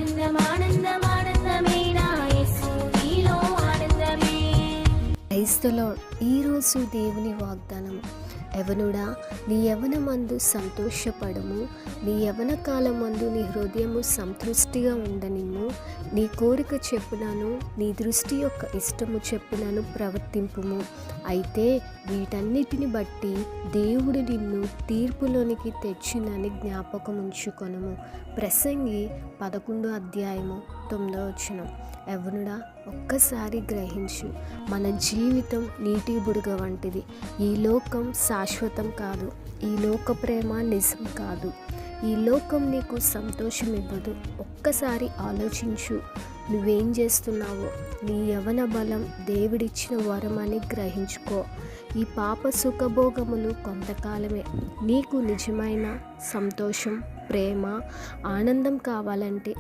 ఆనందం ఆనందం ఆనందమే నా యేసు నీలో ఆనందమే. క్రైస్తలో ఈరోజు దేవుని వాగ్దానం, యవనుడా నీ యవనమందు సంతోషపడము, నీ యవన కాలమందు నీ హృదయము సంతృష్టిగా ఉండనిమ్ము, నీ కోరిక చెప్పునను నీ దృష్టి యొక్క ఇష్టము చెప్పునను ప్రవర్తింపుము. అయితే వీటన్నిటిని బట్టి దేవుడు నిన్ను తీర్పులోనికి తెచ్చునని జ్ఞాపకం ఉంచుకొనుము. ప్రసంగి 11:9. యవనుడా ఒక్కసారి గ్రహించు, మన జీవితం నీటి బుడగ వంటిది. ఈ లోకం శాశ్వతం కాదు, ఈ లోక ప్రేమ నిజం కాదు, ఈ లోకం నీకు సంతోషం ఇవ్వదు. ఒక్కసారి ఆలోచించు, నువ్వేం చేస్తున్నావో. నీ యవన బలం దేవుడిచ్చిన వరం అని గ్రహించుకో. ఈ పాప సుఖభోగములు కొంతకాలమే. నీకు నిజమైన సంతోషం, ప్రేమ, ఆనందం కావాలంటే